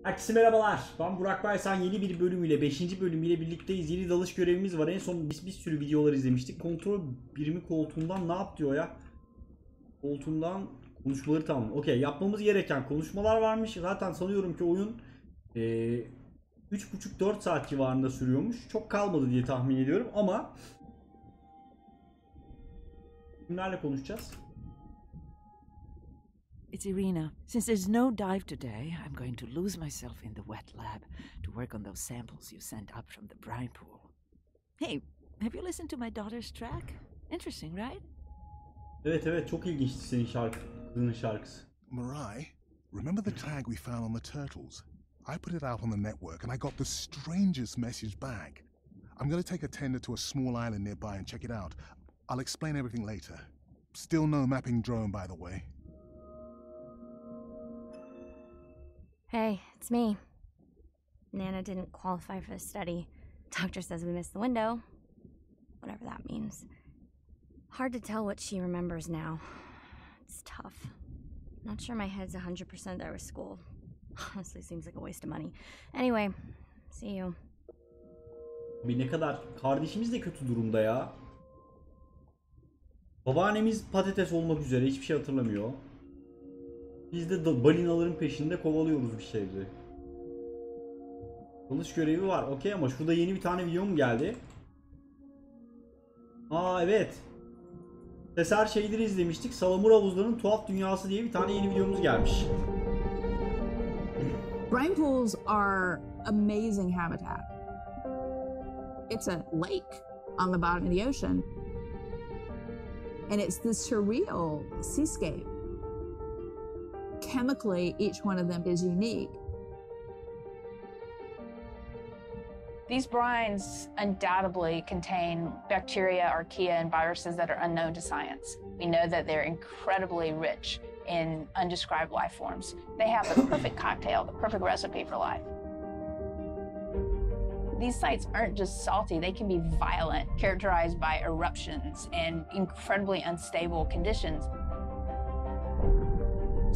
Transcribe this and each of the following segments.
Herkese merhabalar. Ben Burak Baysan, yeni bir bölümüyle, 5. bölümüyle birlikteyiz. Yeni dalış görevimiz var. En son bir sürü videolar izlemiştik. Kontrol birimi koltuğundan ne yap diyor ya. Koltuğundan konuşmaları tamam. Okey, yapmamız gereken konuşmalar varmış. Zaten sanıyorum ki oyun 3,5-4 saat civarında sürüyormuş. Çok kalmadı diye tahmin ediyorum ama kimlerle konuşacağız? It's Irina. Since there's no dive today, I'm going to lose myself in the wet lab to work on those samples you sent up from the brine pool. Hey, have you listened to my daughter's track? Interesting, right? Evet çok ilginçti senin kızının şarkısı. Mirai, remember the tag we found on the turtles? I put it out on the network and I got the strangest message back. I'm gonna take a tender to a small island nearby and check it out. I'll explain everything later. Still no mapping drone, by the way. Hey, it's me. Nana didn't qualify for the study. Doctor says we missed the window. Whatever that means. Hard to tell what she remembers now. It's tough. Not sure my head's 100% there with school. Honestly, seems like a waste of money. Anyway, see you. Bir ne kadar kardeşimiz de kötü durumda ya. Babaannemiz patates olmak üzere, hiçbir şey hatırlamıyor. Biz de balinaların peşinde kovalıyoruz bir şeyleri. Dalış görevi var. Okey ama şurada yeni bir tane video mu geldi? Aa evet. Eser şeyleri izlemiştik. Salamur havuzlarının tuhaf dünyası diye bir tane yeni videomuz gelmiş. Brine pools are amazing habitat. It's a lake on the bottom of the ocean. And it's this surreal seascape. Chemically, each one of them is unique. These brines undoubtedly contain bacteria, archaea, and viruses that are unknown to science. We know that they're incredibly rich in undescribed life forms. They have the perfect cocktail, the perfect recipe for life. These sites aren't just salty, they can be violent, characterized by eruptions and incredibly unstable conditions.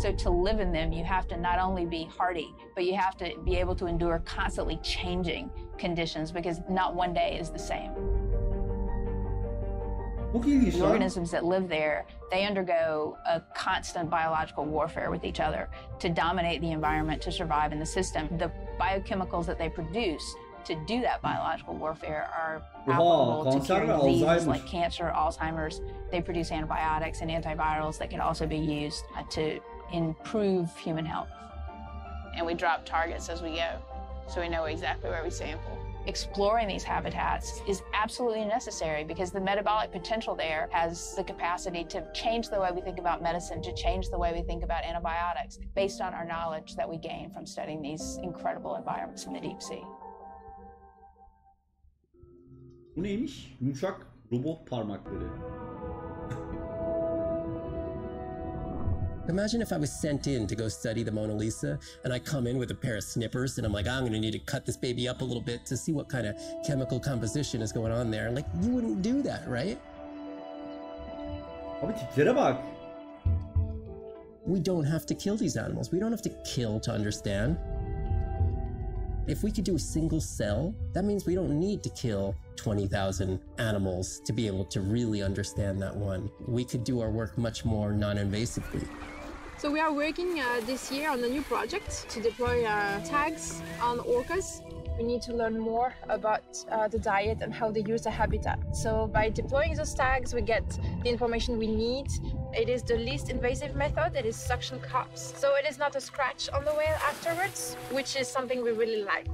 So to live in them, you have to not only be hardy, but you have to be able to endure constantly changing conditions because not one day is the same. The organisms that live there, they undergo a constant biological warfare with each other to dominate the environment, to survive in the system. The biochemicals that they produce to do that biological warfare are applicable to cure diseases like cancer, Alzheimer's. They produce antibiotics and antivirals that can also be used to improve human health. And we drop targets as we go, so we know exactly where we sample. Exploring these habitats is absolutely necessary because the metabolic potential there has the capacity to change the way we think about medicine, to change the way we think about antibiotics, based on our knowledge that we gain from studying these incredible environments in the deep sea. Bu neymiş? Yumuşak robot parmakları. Imagine if I was sent in to go study the Mona Lisa and I come in with a pair of snippers and I'm like, I'm gonna need to cut this baby up a little bit to see what kind of chemical composition is going on there. Like, you wouldn't do that, right? Abi tiplere bak. We don't have to kill these animals. We don't have to kill to understand. If we could do a single cell, that means we don't need to kill 20,000 animals to be able to really understand that one. We could do our work much more non-invasively. So we are working this year on a new project to deploy tags on orcas. We need to learn more about the diet and how they use the habitat. So by deploying those tags, we get the information we need. It is the least invasive method. It is suction cups. So it is not a scratch on the whale afterwards, which is something we really like.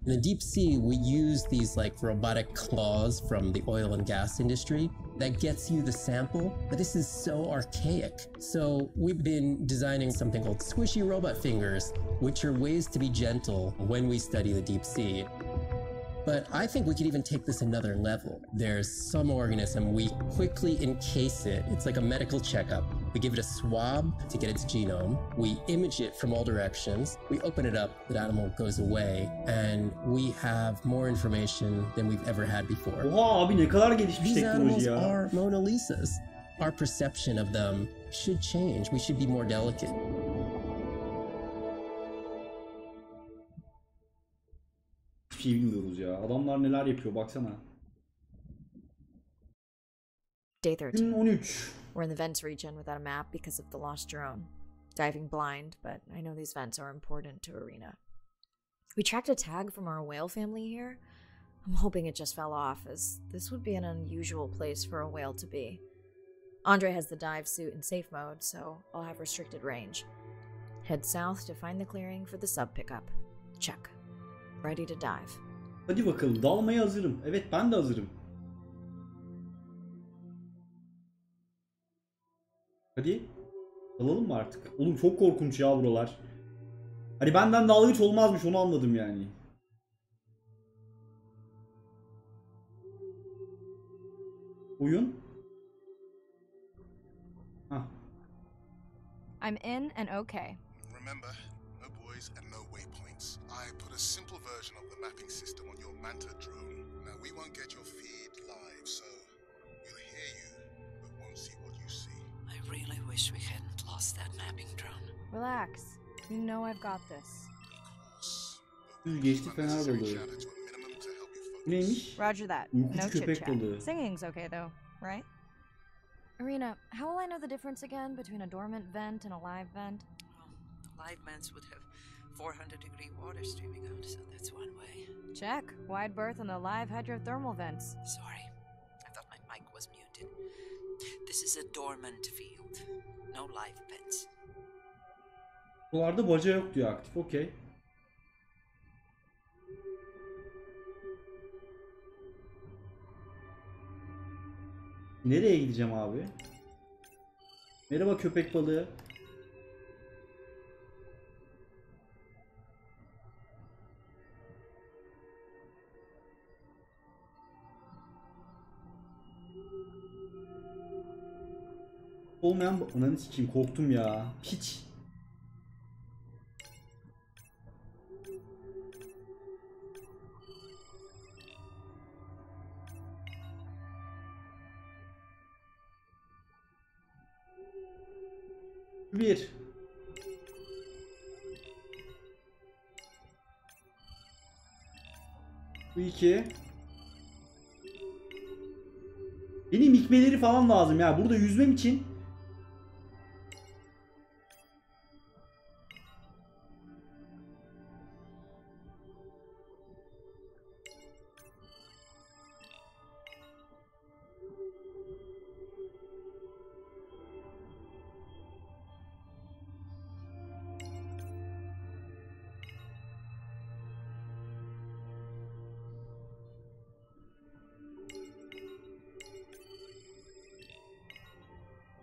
In the deep sea, we use these like robotic claws from the oil and gas industry that gets you the sample, but this is so archaic. So we've been designing something called squishy robot fingers, which are ways to be gentle when we study the deep sea. But I think we could even take this another level. There's some organism, we quickly encase it. It's like a medical checkup. We give it a swab to get its genome. We image it from all directions. We open it up, the animal goes away, and we have more information than we've ever had before. Oha abi ne kadar gelişmiş These animals teknoloji ya. are Mona Lisas. Our perception of them should change. We should be more delicate. şey bilmiyoruz ya. Adamlar neler yapıyor baksana. Day 13. Gün 13. We're in the vents region without a map because of the lost drone. Diving blind, but I know these vents are important to Arena. We tracked a tag from our whale family here. I'm hoping it just fell off, as this would be an unusual place for a whale to be. Andre has the dive suit in safe mode, so I'll have restricted range. Head south to find the clearing for the sub pickup. Check. Ready to dive. Hadi bakalım, dalmaya hazırım. Evet, ben de hazırım. Hadi. Dalalım mı artık? Oğlum çok korkunç ya buralar. Hani benden dalgıç olmazmış, onu anladım yani. Oyun. Hah. I'm in and okay. Remember, no buoys and no waypoints. I put a simple version of the mapping system on your Manta drone. Now, we won't get your feed live, so we'll hear you, but won't see what you see. I really wish we hadn't lost that mapping drone. Relax. You know I've got this. Geçti fener balığı. Neymiş? Roger that. Uykucu No köpek chit-chat. balığı. Singing's okay though, right? Arena, how will I know the difference again between a dormant vent and a live vent? Well, the live vents would have 400-degree water streaming out, so that's one way. Check. Wide berth on the live hydrothermal vents. Sorry, I thought my mic was muted. This is a dormant field. No live vents. Buralarda baca yok diyor aktif. Okey. Nereye gideceğim abi? Merhaba köpek balığı. Olmayan ananı sikeyim, korktum ya. Piç. Bir. Bu iki. Benim ikmeleri falan lazım ya. Burada yüzmem için.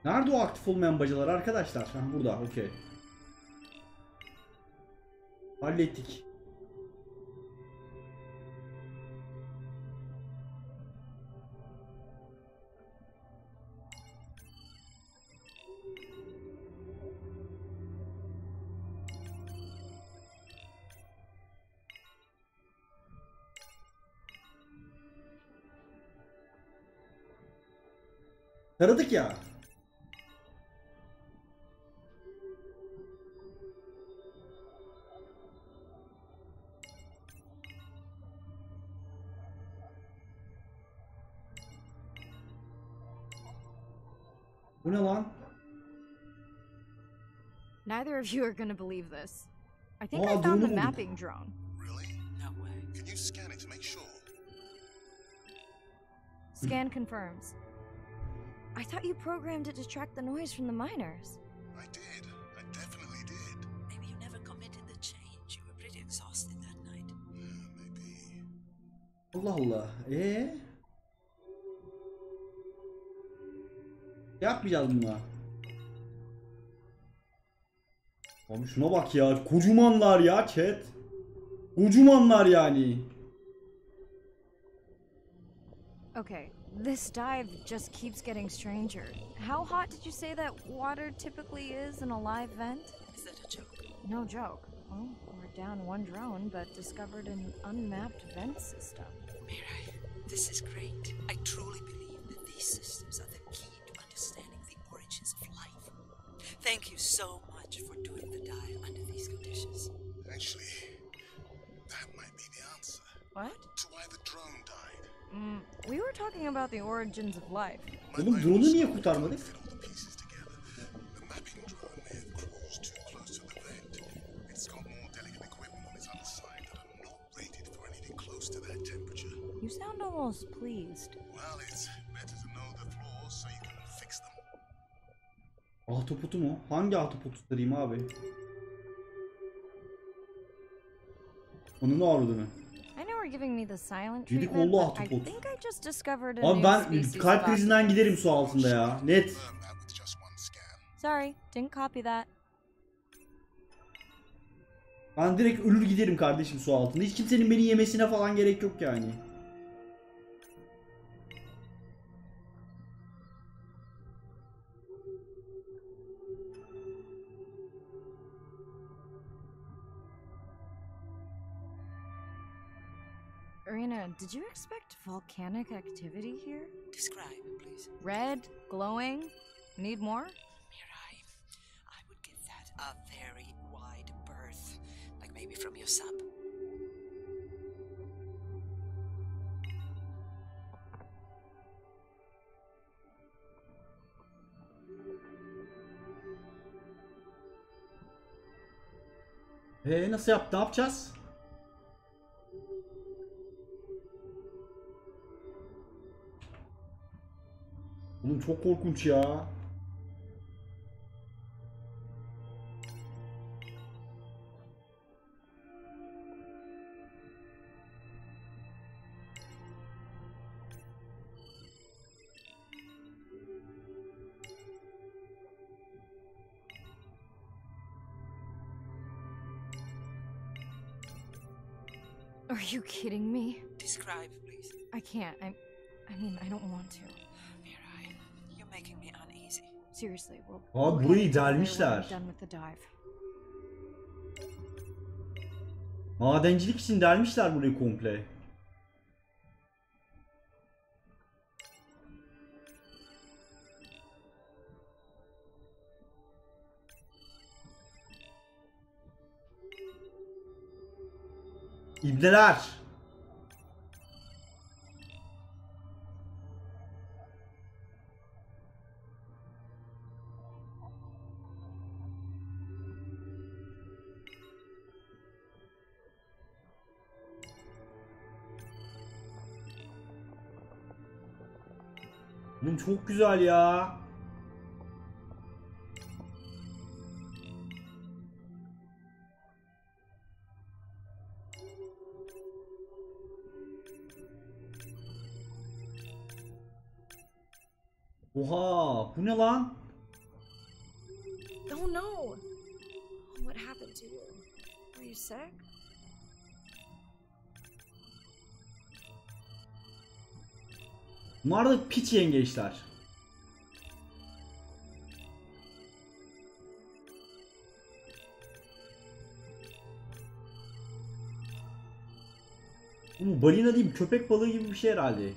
Nerede o aktif olmayan bacalar arkadaşlar? Ha, burada, okey. Hallettik. Taradık ya. Bu ne lan? Neither of you are gonna believe this. I think Oh, I found the drone'u mapping drone. Really? No way. Can you scan it to make sure? Scan confirms. I thought you programmed it to track the noise from the miners. I did. I definitely did. Maybe you never committed the change. You were pretty exhausted that night. Maybe. Allah Allah. Yapmayacağız buna. Abi şuna bak ya. Kocamanlar ya chat. Kocamanlar yani. Okay, this dive just keeps getting stranger. How hot did you say that water typically is in a live vent? Is that a joke? No joke. Well, we're down one drone, but discovered an unmapped vent system. Mirai, this is great. I truly believe that these systems are the key to understanding the origins of life. Thank you so much for doing the dive under these conditions. Actually, that might be the answer. What? To why the drone died. We were talking about the origins of life. Oğlum drone'u niye kurtarmadık? Fit all the pieces together. The mapping drone may have cruised too close to the vent. It's got more delicate equipment on its other side that are not rated for anything close to that temperature. You sound almost pleased. Well, it's better to know the flaws so you can fix them. Ahtapotu mu? Hangi ahtapotu sarayım abi? Onun ağrıdığını. I know we're giving me the silent Yedi treatment, kollu but I ahtapot. think I just discovered a Abi new ben species kalp of krizinden octopus. giderim su altında ya. Net. Learn that with just one scan. Sorry, didn't copy that. Ben direkt ölür giderim kardeşim su altında. Hiç kimsenin beni yemesine falan gerek yok yani. Irina, did you expect volcanic activity here? Describe, please. Red, glowing. Need more? Mirai, I would give that a very wide berth. Like maybe from your sub. Nasıl yaptı? Ne yapacağız? Oğlum çok korkunç ya. Are you kidding me? Describe, please. I can't. I mean, I don't want to. Mirai, you're making me uneasy. Seriously, we'll Abi burayı delmişler. done with the dive. Madencilik için delmişler burayı komple. İbneler. Oğlum çok güzel ya. Oha, bu ne lan? Oh no! What happened to you? Were you sick? Bunlar da piç yengeçler. Bu balina değil, köpek balığı gibi bir şey herhalde. Are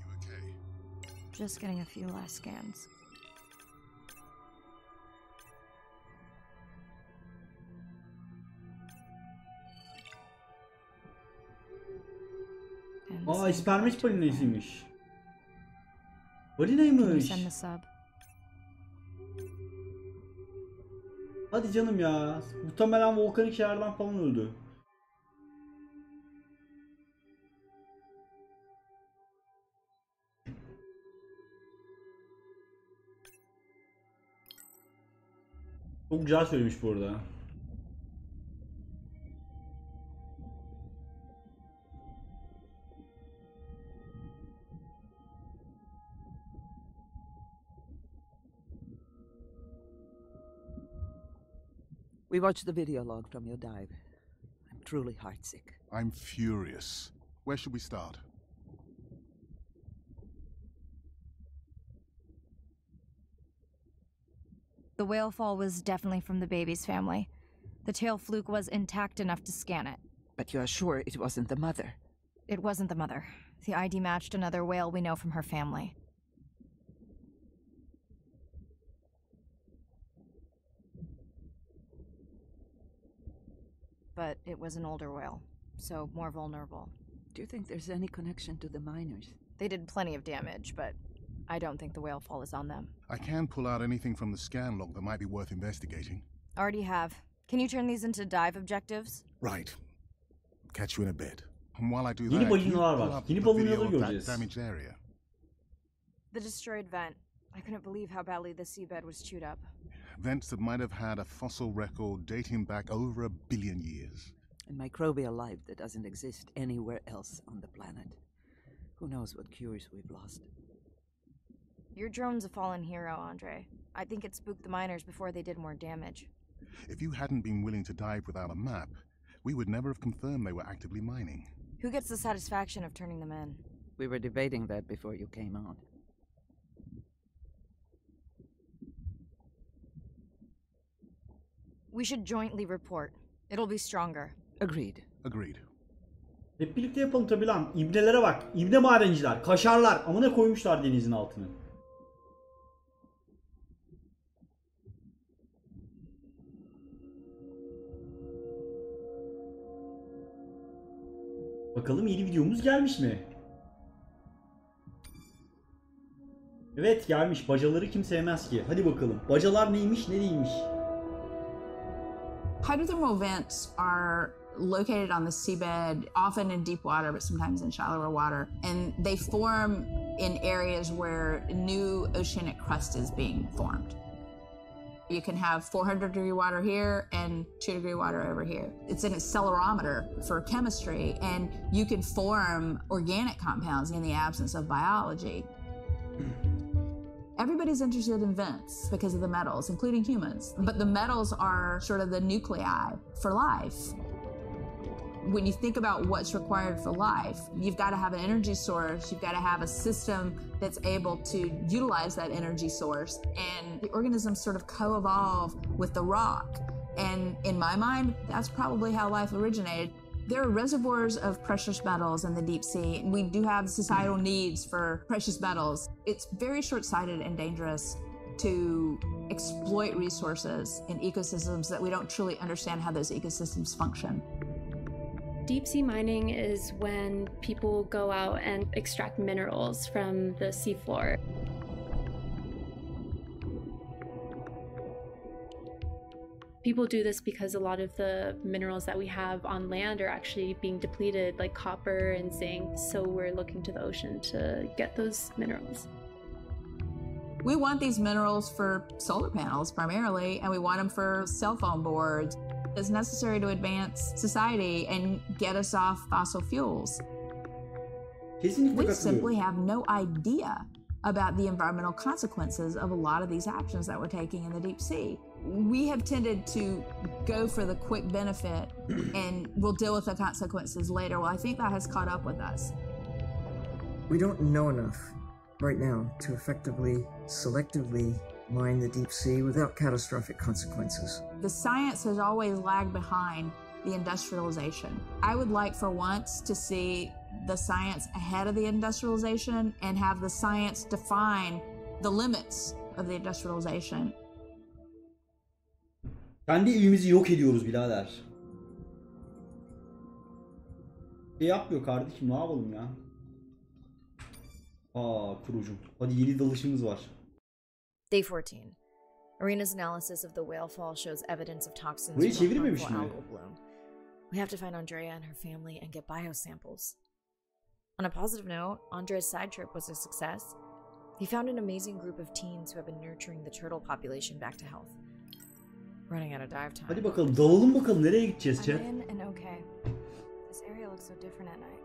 you okay? Just getting a few last scans. And Aa, same ispermeç for Japan. balinasıymış. Can you Balinaymış. send the sub? Hadi canım ya. Muhtemelen volkanik yerden falan öldü. Çok güzel söylemiş bu arada. We watched the video log from your dive. I'm truly heartsick. I'm furious. Where should we start? The whale fall was definitely from the baby's family. The tail fluke was intact enough to scan it. But you are sure it wasn't the mother? It wasn't the mother. The ID matched another whale we know from her family. but it was an older whale, so more vulnerable. Do you think there's any connection to the miners? They did plenty of damage, but I don't think the whale fall is on them. I can pull out anything from the scan log that might be worth investigating. Already have. Can you turn these into dive objectives? Right. Catch you in a bit. And while I do Yeni that, can you balinalar pull var. up Yeni the video balinaları of that göreceğiz. damaged area? The destroyed vent. I couldn't believe how badly the seabed was chewed up. Vents that might have had a fossil record dating back over 1 billion years. A microbial life that doesn't exist anywhere else on the planet. Who knows what cures we've lost. Your drone's a fallen hero, Andre. I think it spooked the miners before they did more damage. If you hadn't been willing to dive without a map, we would never have confirmed they were actively mining. Who gets the satisfaction of turning them in? We were debating that before you came on. We should jointly report. It'll be stronger. Agreed. Agreed. Hep birlikte yapalım tabi lan. İbnelere bak. İbne madenciler. Kaşarlar. Amına koymuşlar denizin altını. Bakalım yeni videomuz gelmiş mi? Evet gelmiş. Bacaları kim sevmez ki? Hadi bakalım. Bacalar neymiş ne değilmiş? Hydrothermal vents are located on the seabed, often in deep water, but sometimes in shallower water. And they form in areas where new oceanic crust is being formed. You can have 400-degree water here and 2-degree water over here. It's an accelerometer for chemistry, and you can form organic compounds in the absence of biology. Everybody's interested in vents because of the metals, including humans. But the metals are sort of the nuclei for life. When you think about what's required for life, you've got to have an energy source, you've got to have a system that's able to utilize that energy source, and the organisms sort of co-evolve with the rock. And in my mind, that's probably how life originated. There are reservoirs of precious metals in the deep sea, and we do have societal needs for precious metals. It's very short-sighted and dangerous to exploit resources in ecosystems that we don't truly understand how those ecosystems function. Deep sea mining is when people go out and extract minerals from the seafloor. People do this because a lot of the minerals that we have on land are actually being depleted, like copper and zinc, so we're looking to the ocean to get those minerals. We want these minerals for solar panels primarily, and we want them for cell phone boards. It's necessary to advance society and get us off fossil fuels. We simply have no idea about the environmental consequences of a lot of these actions that we're taking in the deep sea. We have tended to go for the quick benefit and we'll deal with the consequences later. Well, I think that has caught up with us. We don't know enough right now to effectively, selectively mine the deep sea without catastrophic consequences. The science has always lagged behind the industrialization. I would like for once to see the science ahead of the industrialization and have the science define the limits of the industrialization. Kendi evimizi yok ediyoruz birader. Yapmıyor kardeşim, ne yapalım ya? Kurucum. Hadi yeni dalışımız var. Day 14. Arena's analysis of the whale fall shows evidence of toxins Burayı from a çevirmemiş harmful mi? algal bloom. We have to find Andrea and her family and get biosamples. On a positive note, Andrea's side trip was a success. He found an amazing group of teens who have been nurturing the turtle population back to health. Running out of dive time. Hadi bakalım dalalım bakalım nereye gideceğiz chat? I'm in and okay. This area looks so different at night.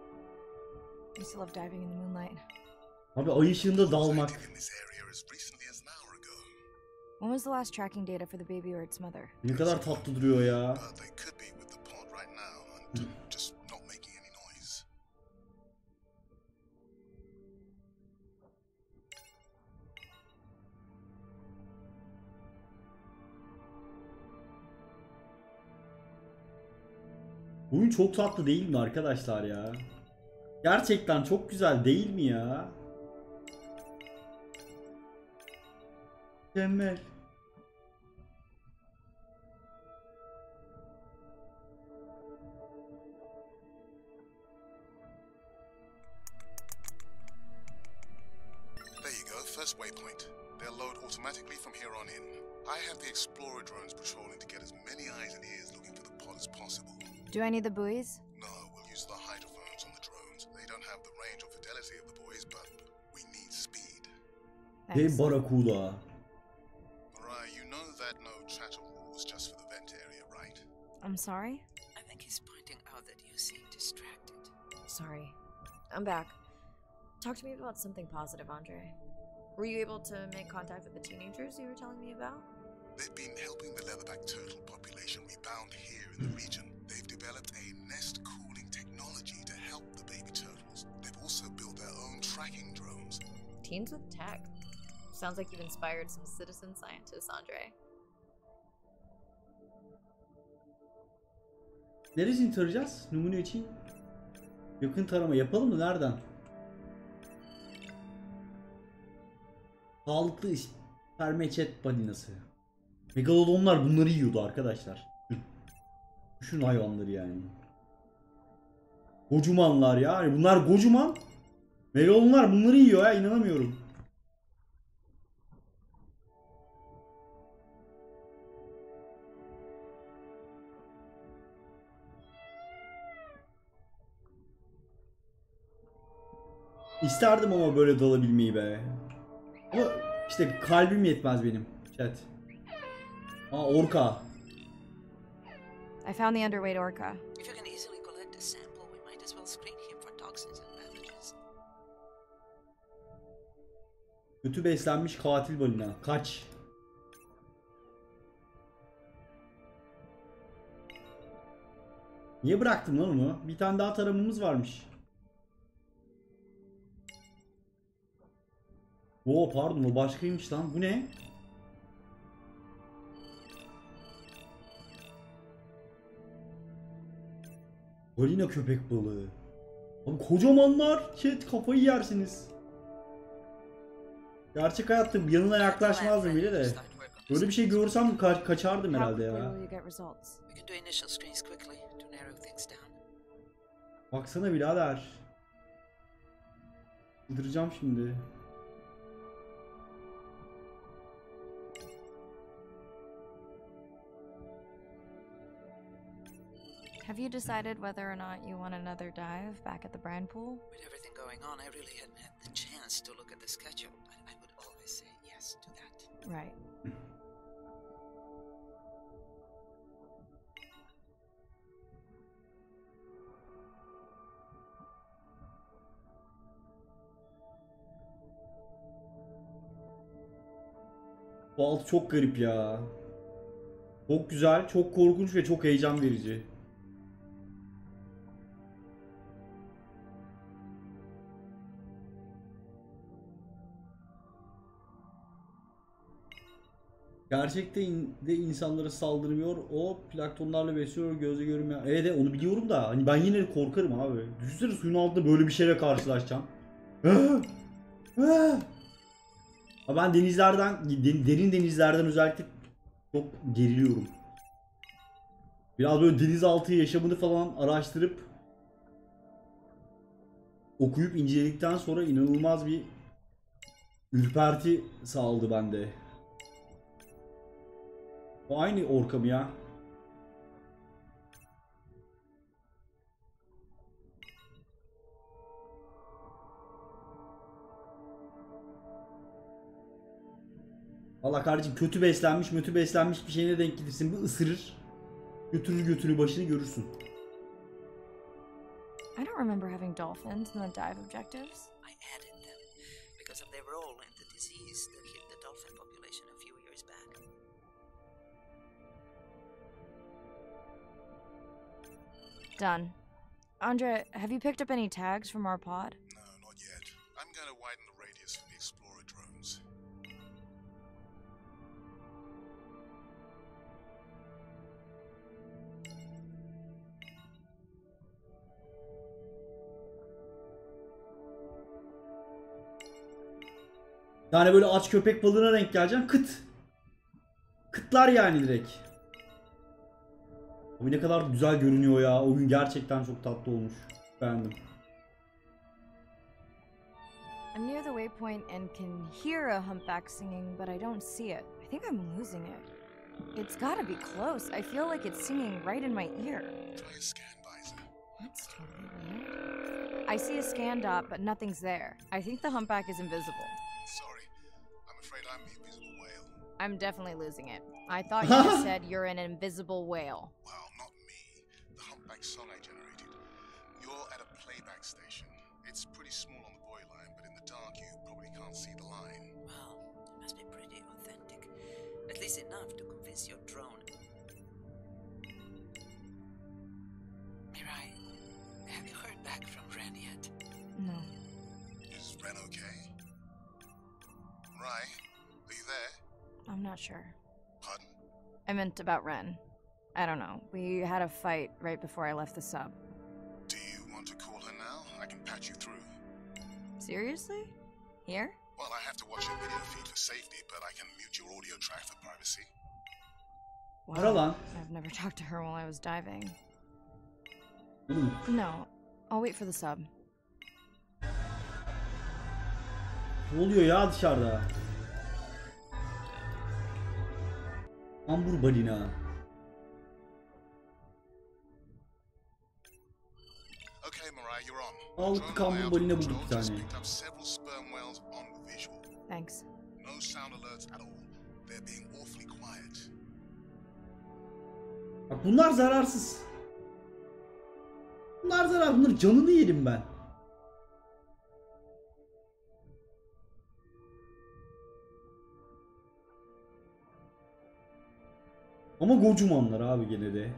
I used to love diving in the moonlight. Abi ay ışığında dalmak. When was the last tracking data for the baby or its mother? Ne kadar tatlı duruyor ya. Oyun çok tatlı değil mi arkadaşlar ya? Gerçekten çok güzel değil mi ya? Mükemmel. first waypoint. They'll load automatically from here on in. I have the Explorer drones patrolling to get as many eyes and ears looking for the pod as possible. Do I need the buoys? No, we'll use the hydrophones on the drones. They don't have the range or fidelity of the buoys, but we need speed. Hey Barracuda. Mariah, you know that no chatter rules just for the vent area, right? I'm sorry? I think he's pointing out that you seem distracted. Sorry. I'm back. Talk to me about something positive, Andre. Were you able to make contact with the teenagers you were telling me about? They've been helping the leatherback turtle population rebound here in the region. They've developed a nest cooling technology to help the baby turtles. They've also built their own tracking drones. Teens with tech. Sounds like you've inspired some citizen scientists, Andre. Neresini tarayacağız? Numune için yakın tarama yapalım mı? Nereden? Sağlıklı spermeçet balinası. Megalodonlar bunları yiyordu arkadaşlar. Düşün hayvanları yani. Kocamanlar ya. Bunlar kocaman. Megalodonlar bunları yiyor ya. İnanamıyorum. İsterdim ama böyle dalabilmeyi be. Ama işte kalbim yetmez benim. Chat. Aa, orka. I found the underweight orca. If you can easily collect a sample, we might as well screen him for toxins and pathogens. Kötü beslenmiş katil balina. Kaç. Niye bıraktım lan onu? Bir tane daha taramamız varmış. Oo pardon, o başkaymış lan. Bu ne? Balina köpek balığı. Abi kocamanlar. Chat, kafayı yersiniz. Gerçek hayatta yanına yaklaşmazdım bile de. Böyle bir şey görsem kaçardım herhalde ya. Baksana birader. Kıldıracağım şimdi. Have you decided whether or not you want another dive back at the brine pool? With everything going on, I really hadn't had the chance to look at the schedule, but I would always say yes to that. Right. Bu alt çok garip ya. Çok güzel, çok korkunç ve çok heyecan verici. Gerçekten de insanlara saldırmıyor. O planktonlarla besliyor, gözle görünmeyen. Evet, onu biliyorum da hani ben yine de korkarım abi. Düşünsene suyun altında böyle bir şeyle karşılaşacağım. Ben denizlerden, derin denizlerden özellikle çok geriliyorum. Biraz böyle denizaltı yaşamını falan araştırıp okuyup inceledikten sonra inanılmaz bir ürperti sağladı bende. O aynı orka mı ya? Valla kardeşim, kötü beslenmiş bir şeyine denk gelirsin. Bir ısırır. Götürür başını görürsün. I don't remember having dolphins in the dive objectives. I added them because of their role in the disease that hit the dolphin population a few years back. Done. Andre, have you picked up any tags from our pod? No, not yet. I'm going to widen the radius for the Explorer drones. Yani böyle aç köpek balığına denk geleceğim. Kıtlar yani direkt. Abi ne kadar güzel görünüyor ya. Oyun gerçekten çok tatlı olmuş. Beğendim. I'm near the waypoint and can hear a humpback singing, but I don't see it. I think I'm losing it. It's gotta be close. I feel like it's singing right in my ear. Try a scan visor. That's totally weird. I see a scan dot, but nothing's there. I think the humpback is invisible. Sorry, I'm afraid I'm the invisible whale. I'm definitely losing it. I thought you just said you're an invisible whale. Well, not me. The humpback song I generated. You're at a playback station. It's pretty small on the buoy line, but in the dark you probably can't see the line. Well, it must be pretty authentic. At least enough to convince your drone. Mirai, have you heard back from Ren yet? No. Is Ren okay? Rai, are you there? I'm not sure. Pardon? I meant about Ren. I don't know. We had a fight right before I left the sub. Do you want to call her now? I can patch you through. Seriously? Here? Well, I have to watch your video feed for safety, but I can mute your audio track for privacy. Ara lan. I've never talked to her while I was diving. Oğlum, No, I'll wait for the sub. ne oluyor ya dışarıda? Ambur balina. Okay, Mirai, you're on. Sağlıklı kambur balina bulduk bir tane. Picked up several sperm whales on visual. Thanks. No sound alerts at all. They're being awfully quiet. Bak bunlar zararsız. Bunlar zarar. Bunların canını yerim ben. Ama gocumanlar abi gene de.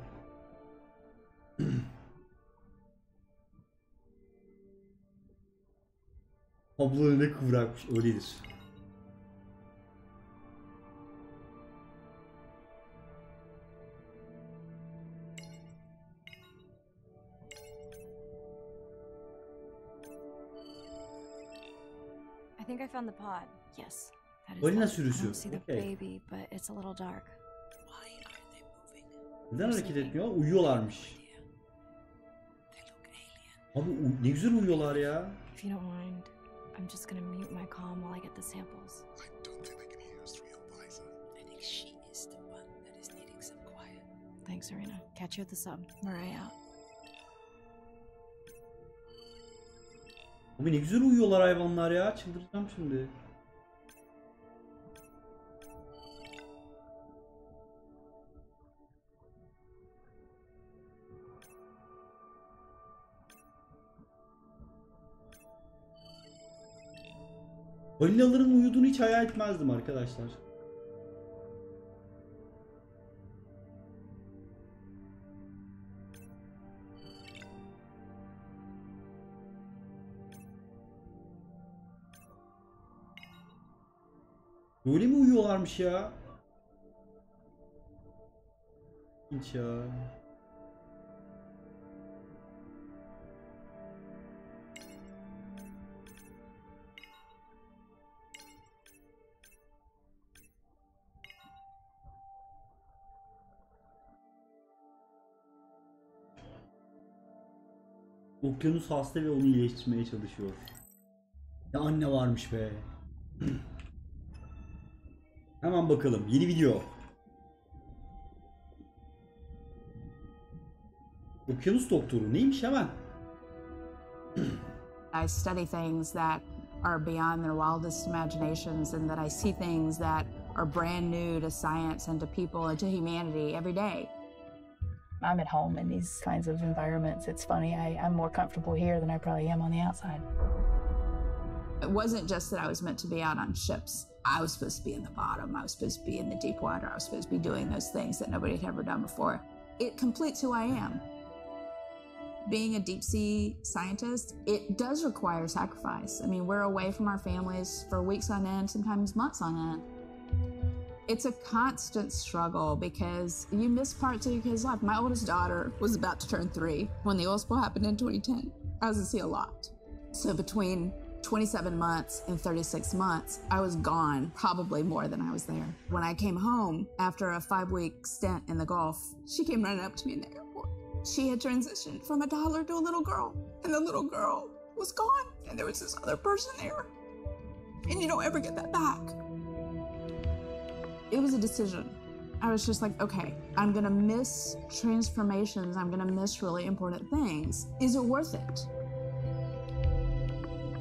Abla ne kıvrakmış, öyledir. I think I found the pod. Yes. That is Balina I sürüsü. don't see the Okay. baby, but it's a little dark. Why are they moving? Neden hareket etmiyor? Uyuyorlarmış. They look alien. Abi ne güzel uyuyorlar ya. If you don't mind, I'm just gonna mute my comm while I get the samples. I don't think they can hear us through your visor. I think she is the one that is needing some quiet. Thanks, Arena. Catch you at the sub. Mariah out. Abi ne güzel uyuyorlar hayvanlar ya. Çıldıracağım şimdi. Balinaların uyuduğunu hiç hayal etmezdim arkadaşlar. Böyle mi uyuyorlarmış ya? Hiç ya. Okyanus hasta ve onu iyileştirmeye çalışıyor. Ya anne varmış be. Hemen bakalım. Yeni video. Okyanus doktoru neymiş hemen? I study things that are beyond their wildest imaginations, and that I see things that are brand new to science and to people and to humanity every day. I'm at home in these kinds of environments. It's funny, I'm more comfortable here than I probably am on the outside. It wasn't just that I was meant to be out on ships. I was supposed to be in the bottom. I was supposed to be in the deep water. I was supposed to be doing those things that nobody had ever done before. It completes who I am. Being a deep sea scientist, it does require sacrifice. I mean, we're away from our families for weeks on end, sometimes months on end. It's a constant struggle because you miss parts of your kid's life. My oldest daughter was about to turn 3 when the oil spill happened in 2010. I was at sea a lot. So between 27 months and 36 months, I was gone probably more than I was there. When I came home after a 5-week stint in the Gulf, she came running up to me in the airport. She had transitioned from a toddler to a little girl, and the little girl was gone, and there was this other person there. and you don't ever get that back. It was a decision. I was just like, okay, I'm gonna miss transformations. I'm gonna miss really important things. Is it worth it?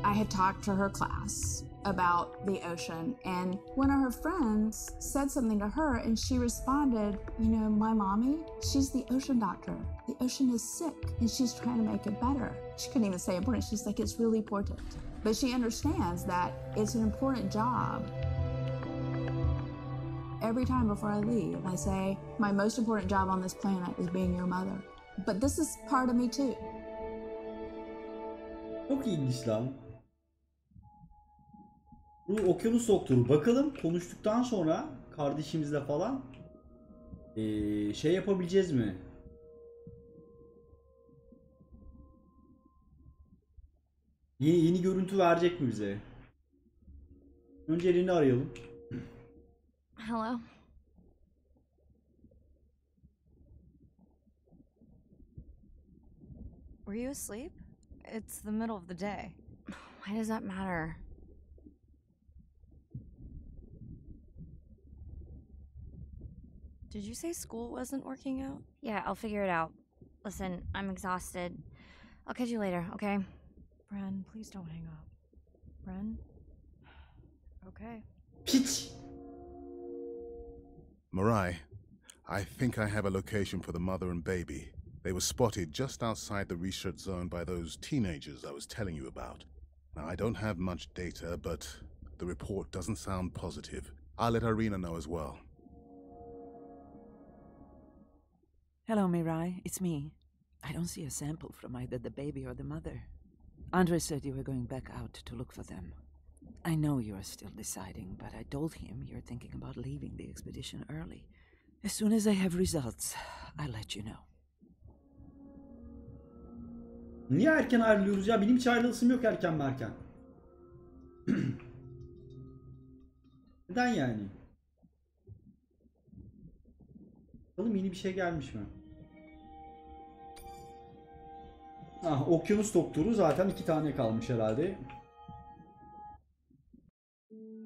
I had talked to her class about the ocean, and one of her friends said something to her, and she responded, you know, my mommy, she's the ocean doctor. The ocean is sick, and she's trying to make it better. She couldn't even say important. She's like, it's really important. But she understands that it's an important job. Every time before I leave, I say, my most important job on this planet is being your mother. But this is part of me too. Çok ilginç lan. Bu okyanus doktoru. Bakalım konuştuktan sonra kardeşimizle falan şey yapabileceğiz mi? Yeni görüntü verecek mi bize? Önce elini arayalım. Hello? Were you asleep? It's the middle of the day. Why does that matter? Did you say school wasn't working out? Yeah, I'll figure it out. Listen, I'm exhausted. I'll catch you later, okay? Bren, please don't hang up. Bren? Okay. Piç. Marai, I think I have a location for the mother and baby. They were spotted just outside the research zone by those teenagers I was telling you about. Now, I don't have much data, but the report doesn't sound positive. I'll let Irina know as well. Hello, Mirai. It's me. I don't see a sample from either the baby or the mother. Andre said you were going back out to look for them. I know you are still deciding, but I told him you're thinking about leaving the expedition early. As soon as I have results, I'll let you know. Niye erken ayrılıyoruz ya? Benim hiç ayrılısım yok erken merken. Neden yani? Bakalım yeni bir şey gelmiş mi? Ah, okyanus doktoru zaten 2 tane kalmış herhalde.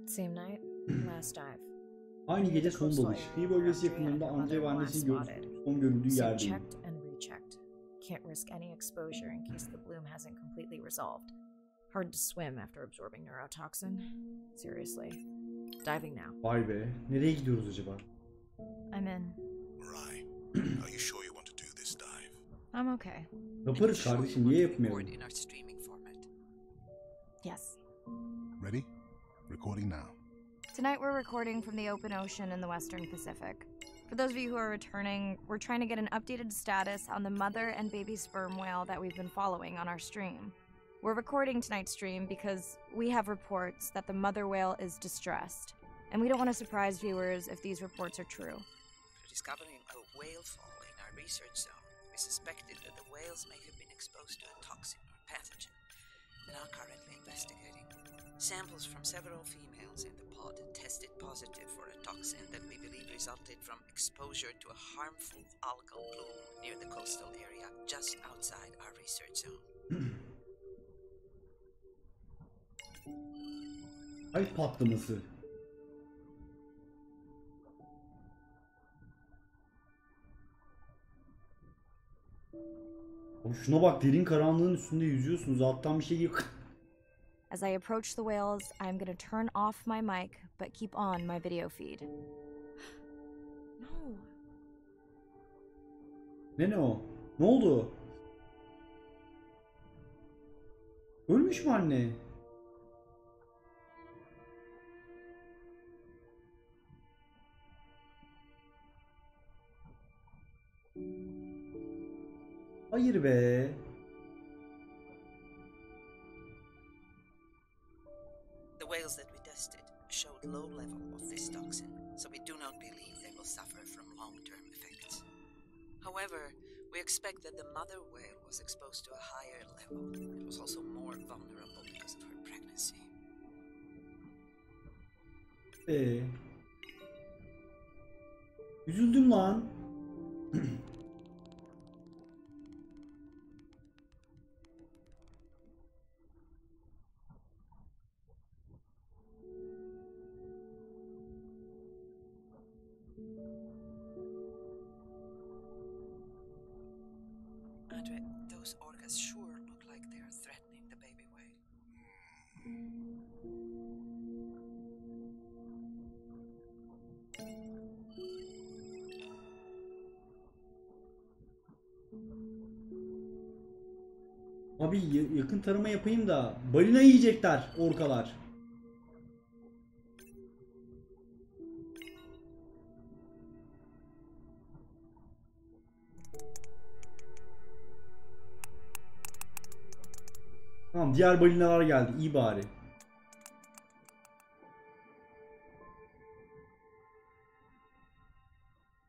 Same night, last dive. Aynı gece son dalış. Kıyı bölgesi yakınlarında Andre ve annesinin son görüldüğü yerdeyim. Checked and rechecked. Can't risk any exposure in case the bloom hasn't completely resolved. Hard to swim after absorbing neurotoxin. Seriously. Diving now. Vay be. Nereye gidiyoruz acaba? I'm in. Marai, are you sure you want to do this dive? I'm okay. Yaparız kardeşim. Niye yapmayalım? Yes. Ready? Recording now. Tonight we're recording from the open ocean in the Western Pacific. For those of you who are returning, we're trying to get an updated status on the mother and baby sperm whale that we've been following on our stream. We're recording tonight's stream because we have reports that the mother whale is distressed, and we don't want to surprise viewers if these reports are true. After discovering a whale fall in our research zone, we suspected that the whales may have been exposed to a toxin or pathogen, and are currently investigating. Samples from several females in the pod tested positive for a toxin that we believe resulted from exposure to a harmful algal bloom near the coastal area just outside our research zone. Ay patlaması. Abi şuna bak, derin karanlığın üstünde yüzüyorsunuz. Alttan bir şey geliyor. As I approach the whales, I'm gonna turn off my mic, but keep on my video feed. No. Ne o? Ne oldu? Ölmüş mü anne? Hayır be. The whales that we tested showed low level of this toxin, so we do not believe they will suffer from long-term effects. However, we expect that the mother whale was exposed to a higher level. It was also more vulnerable because of her pregnancy. Üzüldüm lan. Those orcas sure look like they're threatening the baby whale. Abi yakın tarama yapayım da balina yiyecekler orkalar. Tamam, diğer balinalar geldi. İyi bari.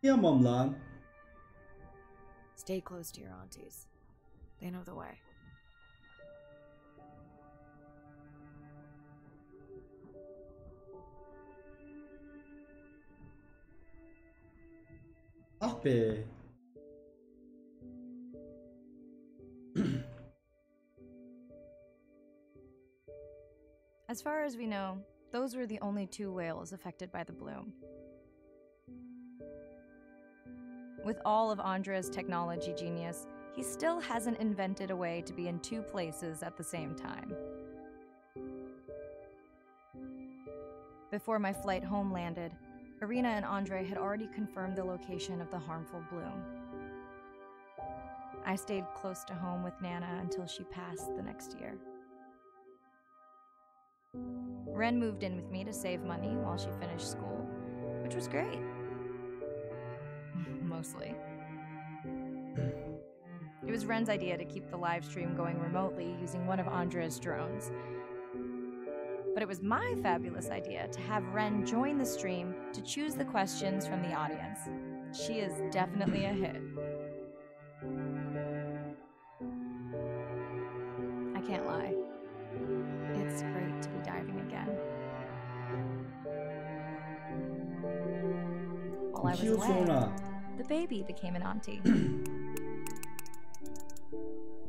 Yamam lan. Stay close to your aunties. They know the way. Ah be. As far as we know, those were the only 2 whales affected by the bloom. With all of Andre's technology genius, he still hasn't invented a way to be in 2 places at the same time. Before my flight home landed, Irina and Andre had already confirmed the location of the harmful bloom. I stayed close to home with Nana until she passed the next year. Ren moved in with me to save money while she finished school, which was great. Mostly. It was Ren's idea to keep the live stream going remotely using one of Andre's drones. But it was my fabulous idea to have Ren join the stream to choose the questions from the audience. She is definitely a hit. I can't lie. It's great to be diving again. While I was away, the baby became an auntie.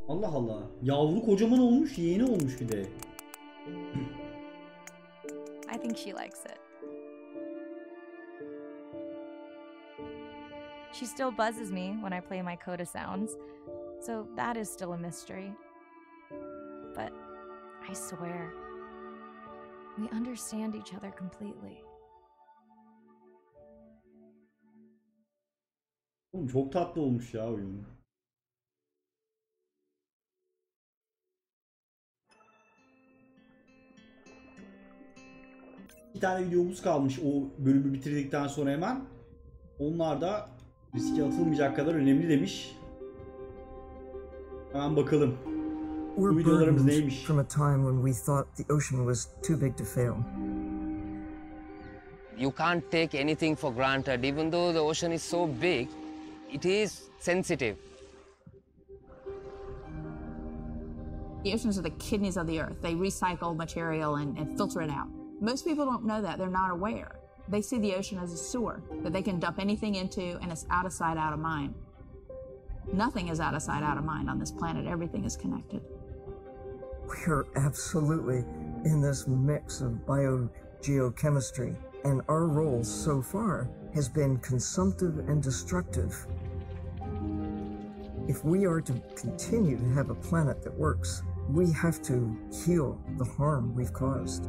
Allah Allah. Yavru kocaman olmuş, yeğeni olmuş bir de. I think she likes it. She still buzzes me when I play my coda sounds, so that is still a mystery. But I swear, we understand each other completely. Oğlum çok tatlı olmuş ya oyun. Bir tane videomuz kalmış o bölümü bitirdikten sonra hemen. Onlar da riske atılmayacak kadar önemli demiş. Hemen bakalım. Bu videolarımız neymiş? From a time when we thought the ocean was too big to fail. You can't take anything for granted. Even though the ocean is so big, it is sensitive. The oceans are the kidneys of the earth. They recycle material and filter it out. Most people don't know that. They're not aware. They see the ocean as a sewer that they can dump anything into, and it's out of sight, out of mind. Nothing is out of sight, out of mind on this planet. Everything is connected. We are absolutely in this mix of biogeochemistry, and our role so far has been consumptive and destructive. If we are to continue to have a planet that works, we have to heal the harm we've caused.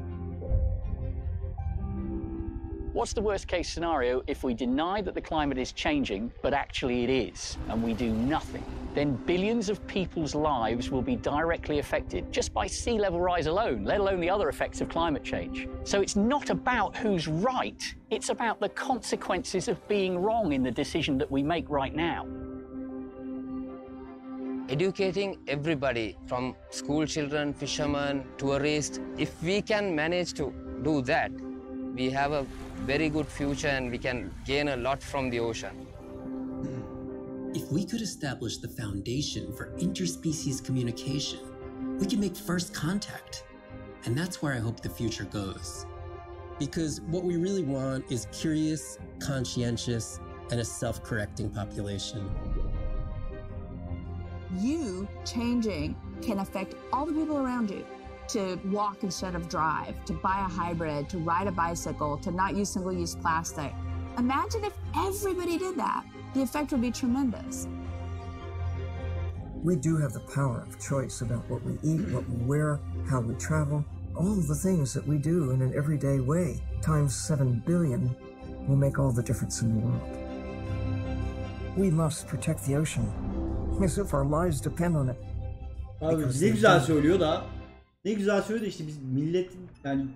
What's the worst case scenario if we deny that the climate is changing, but actually it is, and we do nothing? Then billions of people's lives will be directly affected just by sea level rise alone, let alone the other effects of climate change. So it's not about who's right, it's about the consequences of being wrong in the decision that we make right now. Educating everybody from school children, fishermen, tourists, if we can manage to do that, we have a very good future and we can gain a lot from the ocean. If we could establish the foundation for interspecies communication, we can make first contact. And that's where I hope the future goes. Because what we really want is curious, conscientious, and a self-correcting population. You changing can affect all the people around you. To walk instead of drive, to buy a hybrid, to ride a bicycle, to not use single-use plastic. Imagine if everybody did that. The effect would be tremendous. We do have the power of choice about what we eat, what we wear, how we travel. All of the things that we do in an everyday way, times 7 billion, will make all the difference in the world. We must protect the ocean, as if our lives depend on it. Abi ne güzel söylüyor da, işte biz milletin yani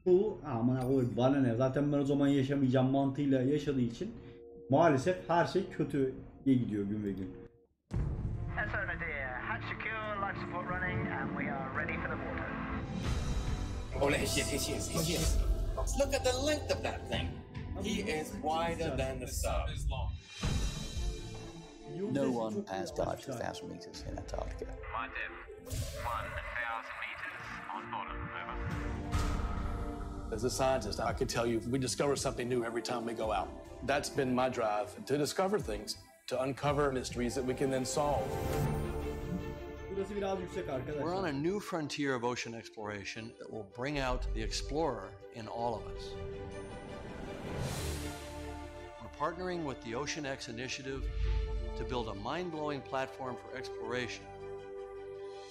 bu aman abi bana ne, zaten ben o zaman yaşamayacağım mantığıyla yaşadığı için maalesef her şey kötüye gidiyor gün ve gün. Oh, yes. Look at the length of that thing. He is wider than the sun. No one has dived 2,000 meters in Antarctica. My depth, 1,000 meters on bottom, over. As a scientist, I can tell you we discover something new every time we go out. That's been my drive, to discover things, to uncover mysteries that we can then solve. We're on a new frontier of ocean exploration that will bring out the explorer in all of us. We're partnering with the Ocean X initiative to build a mind-blowing platform for exploration.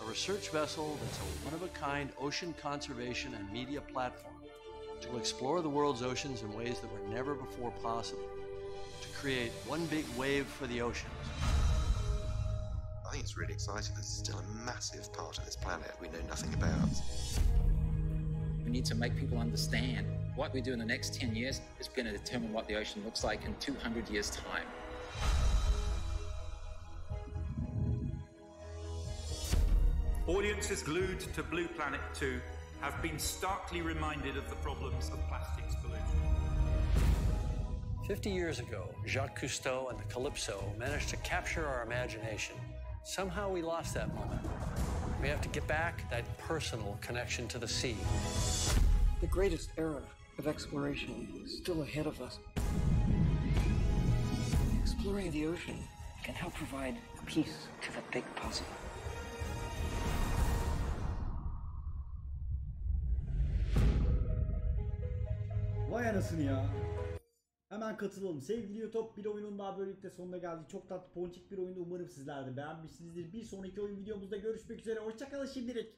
A research vessel that's a one-of-a-kind ocean conservation and media platform to explore the world's oceans in ways that were never before possible, to create one big wave for the oceans. I think it's really exciting. There's still a massive part of this planet we know nothing about. We need to make people understand what we do in the next 10 years is going to determine what the ocean looks like in 200 years' time. Audiences glued to Blue Planet 2 have been starkly reminded of the problems of plastics pollution. 50 years ago, Jacques Cousteau and the Calypso managed to capture our imagination. Somehow we lost that moment. We have to get back that personal connection to the sea. The greatest era of exploration is still ahead of us. Exploring the ocean can help provide a piece to the big puzzle. Vay anasını ya. Hemen katılalım. Sevgili YouTube, bir oyunun daha böylelikle sonuna geldik. Çok tatlı ponçik bir oyundu. Umarım sizler de beğenmişsinizdir. Bir sonraki oyun videomuzda görüşmek üzere. Hoşçakalın şimdilik.